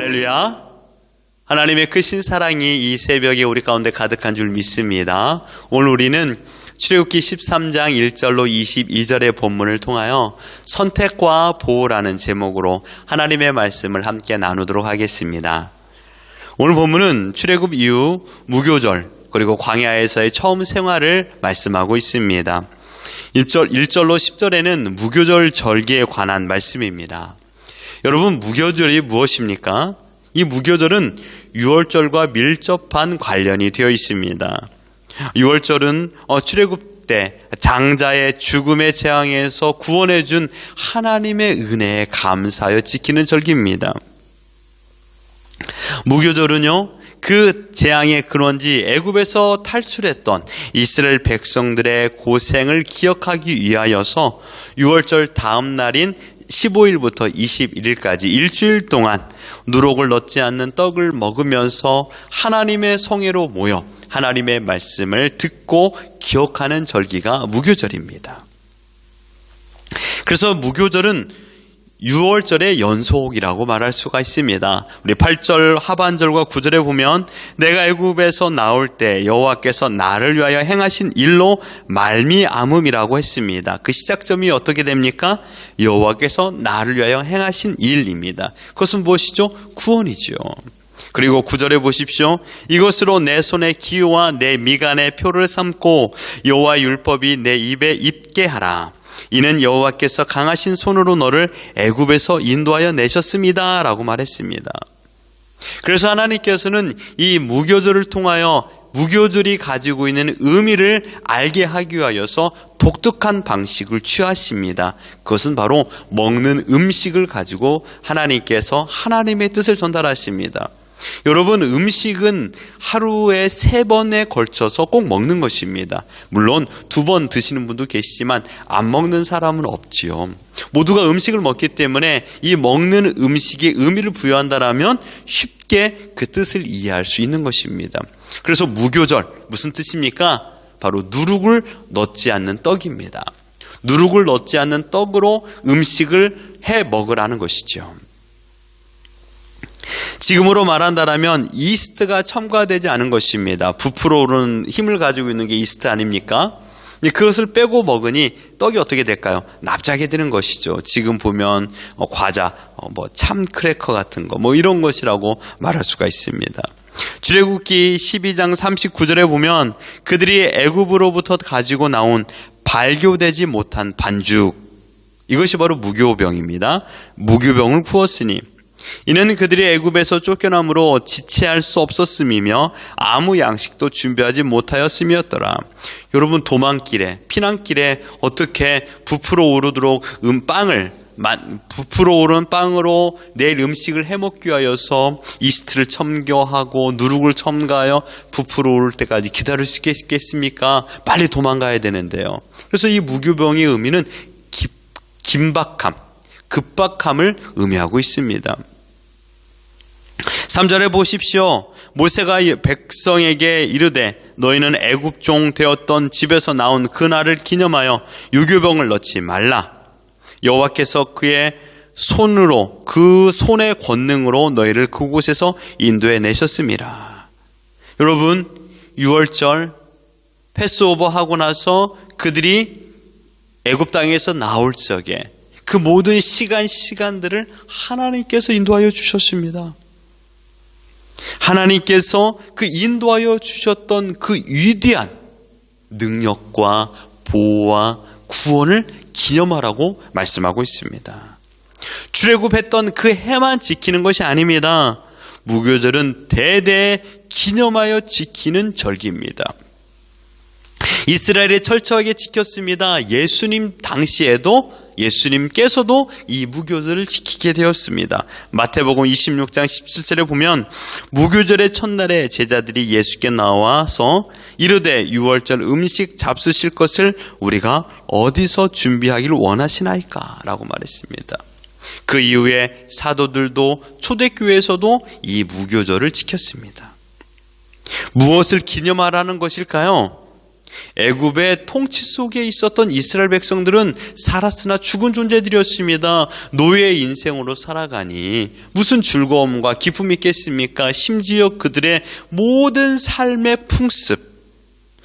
할렐루야. 하나님의 크신 사랑이 이 새벽에 우리 가운데 가득한 줄 믿습니다. 오늘 우리는 출애굽기 13장 1절로 22절의 본문을 통하여 선택과 보호라는 제목으로 하나님의 말씀을 함께 나누도록 하겠습니다. 오늘 본문은 출애굽 이후 무교절 그리고 광야에서의 처음 생활을 말씀하고 있습니다. 1절로 10절에는 무교절 절기에 관한 말씀입니다. 여러분, 무교절이 무엇입니까? 이 무교절은 유월절과 밀접한 관련이 되어 있습니다. 유월절은 출애굽 때 장자의 죽음의 재앙에서 구원해 준 하나님의 은혜에 감사하여 지키는 절기입니다. 무교절은요, 그 재앙의 근원지 애굽에서 탈출했던 이스라엘 백성들의 고생을 기억하기 위하여서 유월절 다음 날인 15일부터 21일까지 일주일 동안 누룩을 넣지 않는 떡을 먹으면서 하나님의 성회로 모여 하나님의 말씀을 듣고 기억하는 절기가 무교절입니다. 그래서 무교절은 유월절의 연속이라고 말할 수가 있습니다. 우리 8절 하반절과 9절에 보면 내가 애굽에서 나올 때 여호와께서 나를 위하여 행하신 일로 말미암음이라고 했습니다. 그 시작점이 어떻게 됩니까? 여호와께서 나를 위하여 행하신 일입니다. 그것은 무엇이죠? 구원이죠. 그리고 9절에 보십시오. 이것으로 내 손의 기호와 내 미간의 표를 삼고 여호와의 율법이 내 입에 입게 하라. 이는 여호와께서 강하신 손으로 너를 애굽에서 인도하여 내셨습니다 라고 말했습니다. 그래서 하나님께서는 이 무교절을 통하여 무교절이 가지고 있는 의미를 알게 하기 위하여서 독특한 방식을 취하십니다. 그것은 바로 먹는 음식을 가지고 하나님께서 하나님의 뜻을 전달하십니다. 여러분, 음식은 하루에 3번에 걸쳐서 꼭 먹는 것입니다. 물론 2번 드시는 분도 계시지만 안 먹는 사람은 없지요. 모두가 음식을 먹기 때문에 이 먹는 음식에 의미를 부여한다면 쉽게 그 뜻을 이해할 수 있는 것입니다. 그래서 무교절, 무슨 뜻입니까? 바로 누룩을 넣지 않는 떡입니다. 누룩을 넣지 않는 떡으로 음식을 해 먹으라는 것이죠. 지금으로 말한다면 이스트가 첨가되지 않은 것입니다. 부풀어 오르는 힘을 가지고 있는 게 이스트 아닙니까? 그것을 빼고 먹으니 떡이 어떻게 될까요? 납작이 되는 것이죠. 지금 보면 과자, 참 크래커 같은 거 이런 것이라고 말할 수가 있습니다. 출애굽기 12장 39절에 보면 그들이 애굽으로부터 가지고 나온 발교되지 못한 반죽, 이것이 바로 무교병입니다. 무교병을 구웠으니 이는 그들이 애굽에서 쫓겨남으로 지체할 수 없었음이며 아무 양식도 준비하지 못하였음이었더라. 여러분, 도망길에, 피난길에 어떻게 부풀어 오르도록 부풀어 오른 빵으로 내일 음식을 해먹기 위하여서 이스트를 첨가하고 누룩을 첨가하여 부풀어 오를 때까지 기다릴 수 있겠습니까? 빨리 도망가야 되는데요. 그래서 이 무교병의 의미는 긴박함, 급박함을 의미하고 있습니다. 3절에 보십시오. 모세가 백성에게 이르되 너희는 애굽 종 되었던 집에서 나온 그날을 기념하여 유교병을 넣지 말라. 여호와께서 그의 손으로, 그 손의 권능으로 너희를 그곳에서 인도해 내셨음이라. 여러분, 유월절 패스오버 하고 나서 그들이 애굽 땅에서 나올 적에 그 모든 시간들을 하나님께서 인도하여 주셨습니다. 하나님께서 그 인도하여 주셨던 그 위대한 능력과 보호와 구원을 기념하라고 말씀하고 있습니다. 출애굽했던 그 해만 지키는 것이 아닙니다. 무교절은 대대 기념하여 지키는 절기입니다. 이스라엘이 철저하게 지켰습니다. 예수님께서도 이 무교절을 지키게 되었습니다. 마태복음 26장 17절에 보면 무교절의 첫날에 제자들이 예수께 나와서 이르되 유월절 음식 잡수실 것을 우리가 어디서 준비하기를 원하시나이까? 라고 말했습니다. 그 이후에 사도들도 초대교회에서도 이 무교절을 지켰습니다. 무엇을 기념하라는 것일까요? 애굽의 통치 속에 있었던 이스라엘 백성들은 살았으나 죽은 존재들이었습니다. 노예의 인생으로 살아가니 무슨 즐거움과 기쁨이 있겠습니까? 심지어 그들의 모든 삶의 풍습,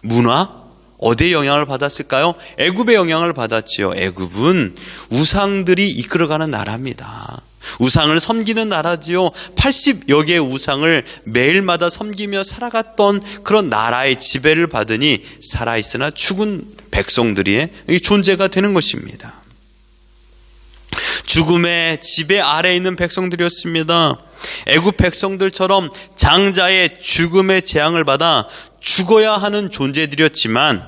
문화, 어디에 영향을 받았을까요? 애굽의 영향을 받았지요. 애굽은 우상들이 이끌어가는 나라입니다. 우상을 섬기는 나라지요. 80여 개의 우상을 매일마다 섬기며 살아갔던 그런 나라의 지배를 받으니 살아있으나 죽은 백성들의 존재가 되는 것입니다. 죽음의 지배 아래에 있는 백성들이었습니다. 애굽 백성들처럼 장자의 죽음의 재앙을 받아 죽어야 하는 존재들이었지만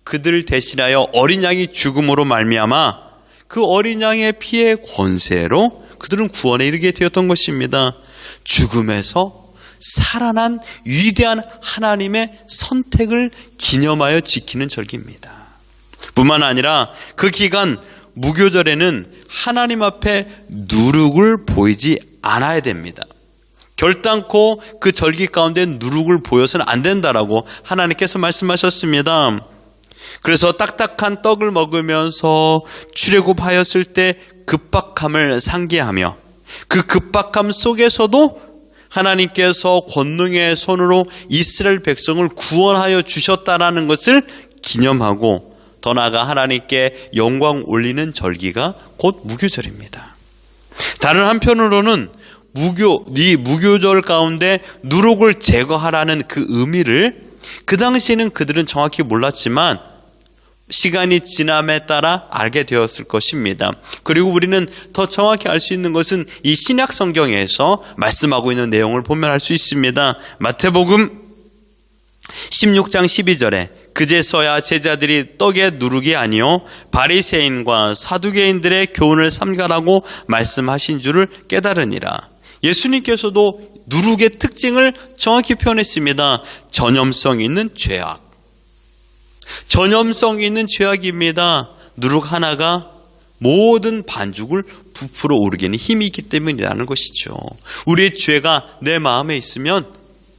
그들을 대신하여 어린 양이 죽음으로 말미암아 그 어린 양의 피의 권세로 그들은 구원에 이르게 되었던 것입니다. 죽음에서 살아난 위대한 하나님의 선택을 기념하여 지키는 절기입니다. 뿐만 아니라 그 기간 무교절에는 하나님 앞에 누룩을 보이지 않아야 됩니다. 결단코 그 절기 가운데 누룩을 보여서는 안 된다라고 하나님께서 말씀하셨습니다. 그래서 딱딱한 떡을 먹으면서 출애굽하였을 때 급박함을 상기하며 그 급박함 속에서도 하나님께서 권능의 손으로 이스라엘 백성을 구원하여 주셨다라는 것을 기념하고 더 나아가 하나님께 영광 올리는 절기가 곧 무교절입니다. 다른 한편으로는 무교절 가운데 누룩을 제거하라는 그 의미를 그 당시에는 그들은 정확히 몰랐지만 시간이 지남에 따라 알게 되었을 것입니다. 그리고 우리는 더 정확히 알 수 있는 것은 이 신약 성경에서 말씀하고 있는 내용을 보면 알 수 있습니다. 마태복음 16장 12절에 그제서야 제자들이 떡의 누룩이 아니요 바리새인과 사두개인들의 교훈을 삼가라고 말씀하신 줄을 깨달으니라. 예수님께서도 누룩의 특징을 정확히 표현했습니다. 전염성 있는 죄악. 전염성 있는 죄악입니다. 누룩 하나가 모든 반죽을 부풀어 오르게 하는 힘이 있기 때문이라는 것이죠. 우리의 죄가 내 마음에 있으면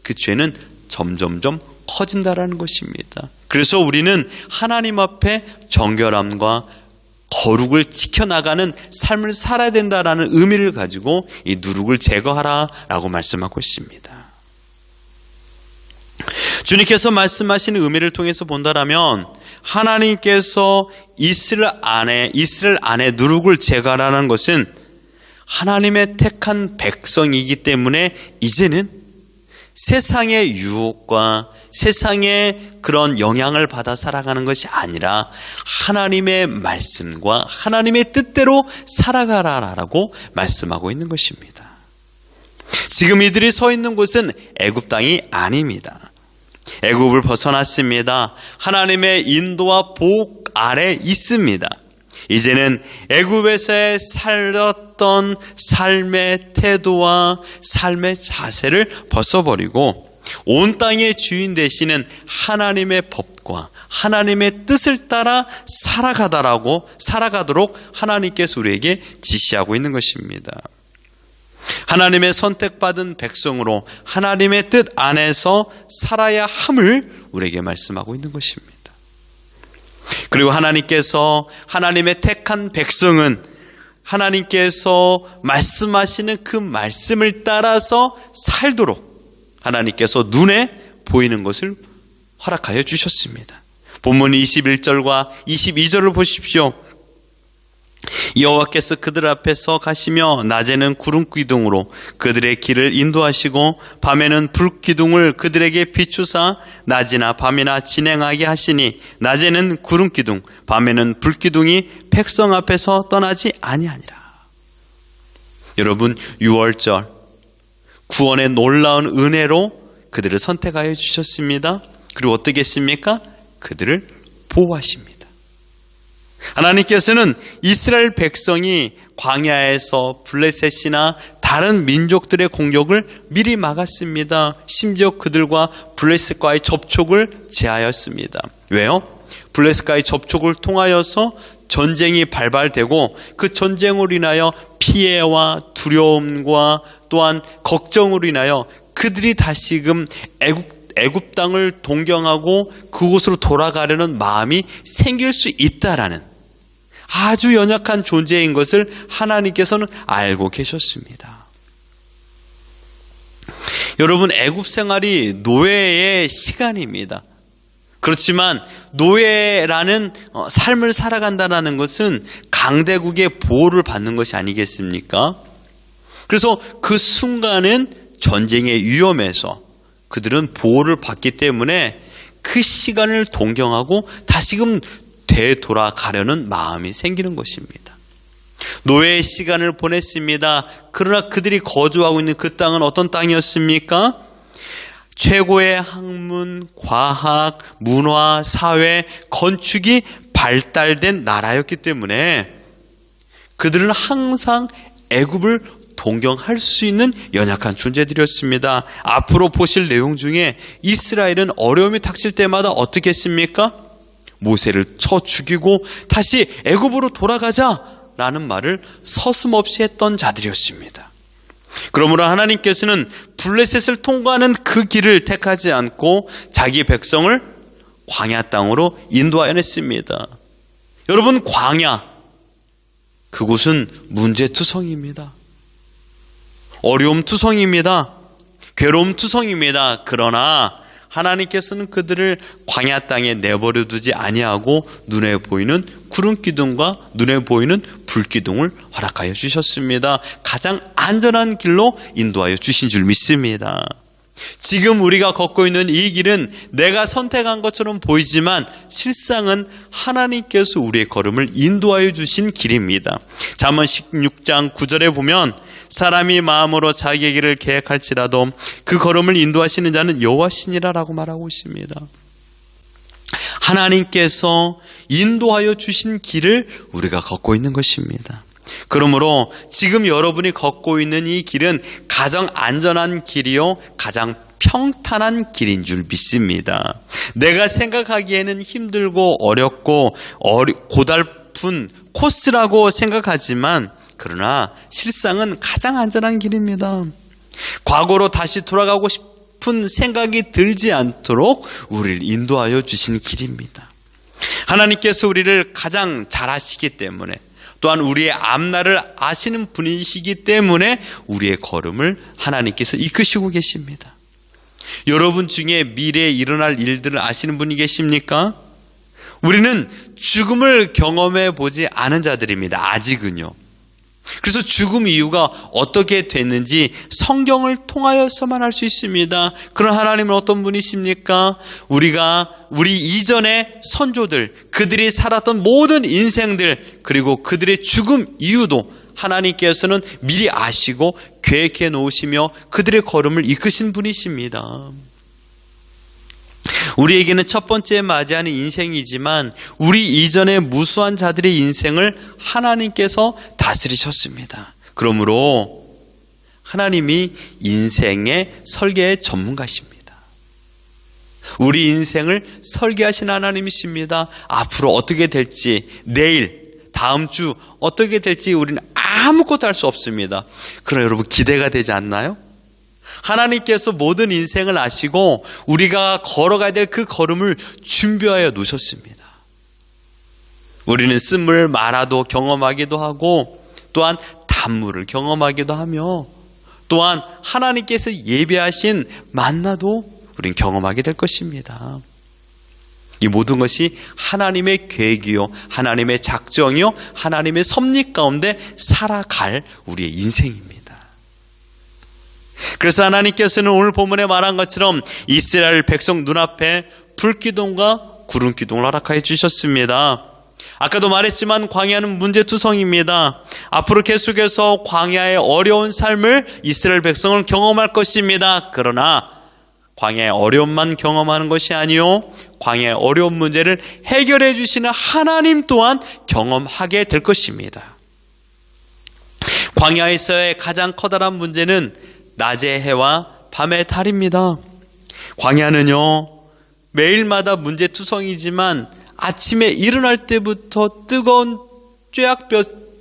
그 죄는 점점점 커진다라는 것입니다. 그래서 우리는 하나님 앞에 정결함과 거룩을 지켜나가는 삶을 살아야 된다라는 의미를 가지고 이 누룩을 제거하라라고 말씀하고 있습니다. 주님께서 말씀하시는 의미를 통해서 본다라면 하나님께서 이스라엘 안에 누룩을 제거하라는 것은 하나님의 택한 백성이기 때문에 이제는 세상의 유혹과 세상의 그런 영향을 받아 살아가는 것이 아니라 하나님의 말씀과 하나님의 뜻대로 살아가라라고 말씀하고 있는 것입니다. 지금 이들이 서 있는 곳은 애굽 땅이 아닙니다. 애굽을 벗어났습니다. 하나님의 인도와 복 아래 있습니다. 이제는 애굽에서의 살았던 삶의 태도와 삶의 자세를 벗어버리고 온 땅의 주인 되시는 하나님의 법과 하나님의 뜻을 따라 살아가도록 하나님께서 우리에게 지시하고 있는 것입니다. 하나님의 선택받은 백성으로 하나님의 뜻 안에서 살아야 함을 우리에게 말씀하고 있는 것입니다. 그리고 하나님께서 하나님의 택한 백성은 하나님께서 말씀하시는 그 말씀을 따라서 살도록 하나님께서 눈에 보이는 것을 허락하여 주셨습니다. 본문 21절과 22절을 보십시오. 여호와께서 그들 앞에서 가시며 낮에는 구름 기둥으로 그들의 길을 인도하시고 밤에는 불 기둥을 그들에게 비추사 낮이나 밤이나 진행하게 하시니 낮에는 구름 기둥 밤에는 불 기둥이 백성 앞에서 떠나지 아니하니라. 여러분, 6월절 구원의 놀라운 은혜로 그들을 선택하여 주셨습니다. 그리고 어떻게 했습니까? 그들을 보호하십니다. 하나님께서는 이스라엘 백성이 광야에서 블레셋이나 다른 민족들의 공격을 미리 막았습니다. 심지어 그들과 블레셋과의 접촉을 제하였습니다. 왜요? 블레셋과의 접촉을 통하여서 전쟁이 발발되고 그 전쟁으로 인하여 피해와 두려움과 또한 걱정으로 인하여 그들이 다시금 애굽 땅을 동경하고 그곳으로 돌아가려는 마음이 생길 수 있다라는 아주 연약한 존재인 것을 하나님께서는 알고 계셨습니다. 여러분, 애굽 생활이 노예의 시간입니다. 그렇지만 노예라는 삶을 살아간다는 것은 강대국의 보호를 받는 것이 아니겠습니까? 그래서 그 순간은 전쟁의 위험에서 그들은 보호를 받기 때문에 그 시간을 동경하고 다시금 되돌아가려는 마음이 생기는 것입니다. 노예의 시간을 보냈습니다. 그러나 그들이 거주하고 있는 그 땅은 어떤 땅이었습니까? 최고의 학문, 과학, 문화, 사회, 건축이 발달된 나라였기 때문에 그들은 항상 애굽을 동경할 수 있는 연약한 존재들이었습니다. 앞으로 보실 내용 중에 이스라엘은 어려움이 닥칠 때마다 어떻게 했습니까? 모세를 쳐 죽이고 다시 애굽으로 돌아가자라는 말을 서슴없이 했던 자들이었습니다. 그러므로 하나님께서는 블레셋을 통과하는 그 길을 택하지 않고 자기 백성을 광야 땅으로 인도하였습니다. 여러분, 광야, 그곳은 문제투성입니다. 어려움투성입니다. 괴로움투성입니다. 그러나 하나님께서는 그들을 광야 땅에 내버려 두지 아니하고 눈에 보이는 구름 기둥과 눈에 보이는 불 기둥을 허락하여 주셨습니다. 가장 안전한 길로 인도하여 주신 줄 믿습니다. 지금 우리가 걷고 있는 이 길은 내가 선택한 것처럼 보이지만 실상은 하나님께서 우리의 걸음을 인도하여 주신 길입니다. 잠언 16장 9절에 보면 사람이 마음으로 자기의 길을 계획할지라도 그 걸음을 인도하시는 자는 여호와시니라라고 말하고 있습니다. 하나님께서 인도하여 주신 길을 우리가 걷고 있는 것입니다. 그러므로 지금 여러분이 걷고 있는 이 길은 가장 안전한 길이요, 가장 평탄한 길인 줄 믿습니다. 내가 생각하기에는 힘들고 어렵고 고달픈 코스라고 생각하지만 그러나 실상은 가장 안전한 길입니다. 과거로 다시 돌아가고 싶은 생각이 들지 않도록 우리를 인도하여 주신 길입니다. 하나님께서 우리를 가장 잘 아시기 때문에 또한 우리의 앞날을 아시는 분이시기 때문에 우리의 걸음을 하나님께서 이끄시고 계십니다. 여러분 중에 미래에 일어날 일들을 아시는 분이 계십니까? 우리는 죽음을 경험해 보지 않은 자들입니다. 아직은요. 그래서 죽음 이유가 어떻게 됐는지 성경을 통하여서만 알 수 있습니다. 그런 하나님은 어떤 분이십니까? 우리 이전의 선조들, 그들이 살았던 모든 인생들, 그리고 그들의 죽음 이유도 하나님께서는 미리 아시고 계획해 놓으시며 그들의 걸음을 이끄신 분이십니다. 우리에게는 첫 번째 맞이하는 인생이지만 우리 이전의 무수한 자들의 인생을 하나님께서 다스리셨습니다. 그러므로 하나님이 인생의 설계의 전문가십니다. 우리 인생을 설계하신 하나님이십니다. 앞으로 어떻게 될지, 내일, 다음 주 어떻게 될지 우리는 아무것도 알 수 없습니다. 그러나 여러분, 기대가 되지 않나요? 하나님께서 모든 인생을 아시고 우리가 걸어가야 될 그 걸음을 준비하여 놓으셨습니다. 우리는 쓴물 마라도 경험하기도 하고 또한 단물을 경험하기도 하며 또한 하나님께서 예비하신 만나도 우리는 경험하게 될 것입니다. 이 모든 것이 하나님의 계획이요, 하나님의 작정이요, 하나님의 섭리 가운데 살아갈 우리의 인생입니다. 그래서 하나님께서는 오늘 본문에 말한 것처럼 이스라엘 백성 눈앞에 불기둥과 구름기둥을 허락하여 주셨습니다. 아까도 말했지만 광야는 문제투성입니다. 앞으로 계속해서 광야의 어려운 삶을 이스라엘 백성은 경험할 것입니다. 그러나 광야의 어려움만 경험하는 것이 아니요, 광야의 어려운 문제를 해결해 주시는 하나님 또한 경험하게 될 것입니다. 광야에서의 가장 커다란 문제는 낮의 해와 밤의 달입니다. 광야는요, 매일마다 문제투성이지만 아침에 일어날 때부터 뜨거운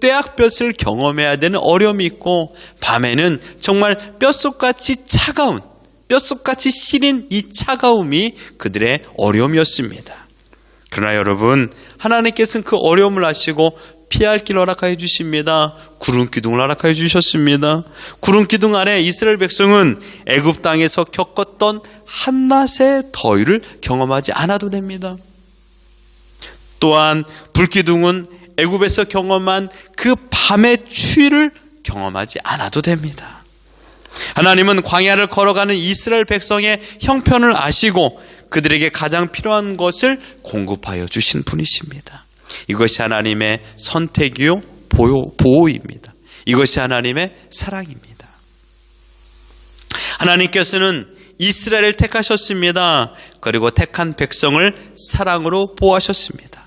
떼약볕을 경험해야 되는 어려움이 있고 밤에는 정말 뼛속같이 차가운 뼛속같이 시린 이 차가움이 그들의 어려움이었습니다. 그러나 여러분, 하나님께서는 그 어려움을 아시고 피할 길을 허락하여 주십니다. 구름 기둥을 허락하여 주셨습니다. 구름 기둥 아래 이스라엘 백성은 애굽 땅에서 겪었던 한낮의 더위를 경험하지 않아도 됩니다. 또한 불기둥은 애굽에서 경험한 그 밤의 추위를 경험하지 않아도 됩니다. 하나님은 광야를 걸어가는 이스라엘 백성의 형편을 아시고 그들에게 가장 필요한 것을 공급하여 주신 분이십니다. 이것이 하나님의 선택이요 보호입니다. 이것이 하나님의 사랑입니다. 하나님께서는 이스라엘을 택하셨습니다. 그리고 택한 백성을 사랑으로 보호하셨습니다.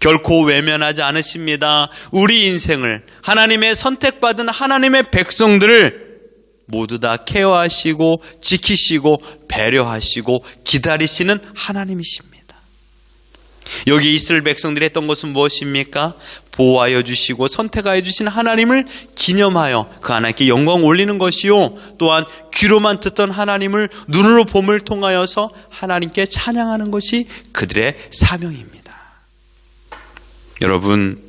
결코 외면하지 않으십니다. 우리 인생을, 하나님의 선택받은 하나님의 백성들을 모두 다 케어하시고 지키시고 배려하시고 기다리시는 하나님이십니다. 여기 이스라엘 백성들이 했던 것은 무엇입니까? 보호하여 주시고 선택하여 주신 하나님을 기념하여 그 하나님께 영광 올리는 것이요, 또한 귀로만 듣던 하나님을 눈으로 봄을 통하여서 하나님께 찬양하는 것이 그들의 사명입니다. 여러분,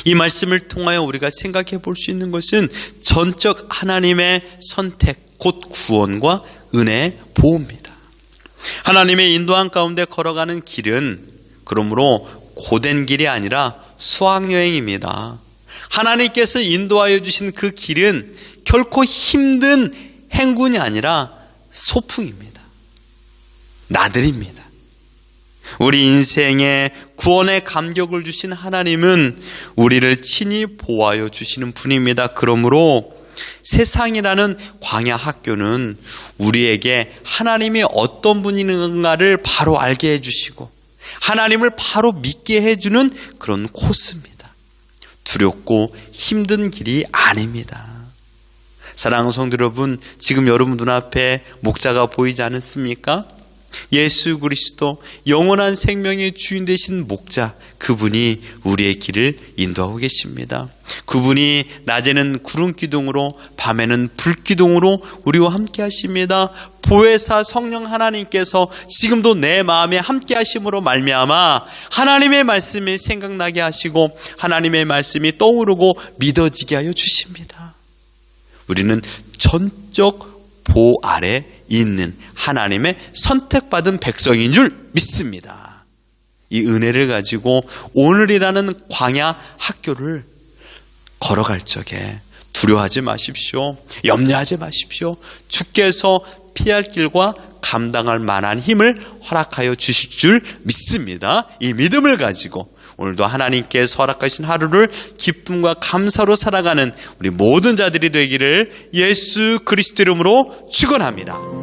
이 말씀을 통하여 우리가 생각해 볼 수 있는 것은 전적 하나님의 선택, 곧 구원과 은혜의 보호입니다. 하나님의 인도한 가운데 걸어가는 길은 그러므로 고된 길이 아니라 수학여행입니다. 하나님께서 인도하여 주신 그 길은 결코 힘든 행군이 아니라 소풍입니다. 나들입니다. 우리 인생에 구원의 감격을 주신 하나님은 우리를 친히 보호하여 주시는 분입니다. 그러므로 세상이라는 광야 학교는 우리에게 하나님이 어떤 분인가를 바로 알게 해주시고 하나님을 바로 믿게 해주는 그런 코스입니다. 두렵고 힘든 길이 아닙니다. 사랑하는 성도 여러분, 지금 여러분 눈앞에 목자가 보이지 않습니까? 예수 그리스도 영원한 생명의 주인 되신 목자, 그분이 우리의 길을 인도하고 계십니다. 그분이 낮에는 구름 기둥으로 밤에는 불 기둥으로 우리와 함께 하십니다. 보혜사 성령 하나님께서 지금도 내 마음에 함께 하심으로 말미암아 하나님의 말씀이 생각나게 하시고 하나님의 말씀이 떠오르고 믿어지게 하여 주십니다. 우리는 전적 보호 아래 있는 하나님의 선택받은 백성인 줄 믿습니다. 이 은혜를 가지고 오늘이라는 광야 학교를 걸어갈 적에 두려워하지 마십시오. 염려하지 마십시오. 주께서 피할 길과 감당할 만한 힘을 허락하여 주실 줄 믿습니다. 이 믿음을 가지고 오늘도 하나님께서 허락하신 하루를 기쁨과 감사로 살아가는 우리 모든 자들이 되기를 예수 그리스도 이름으로 축원합니다.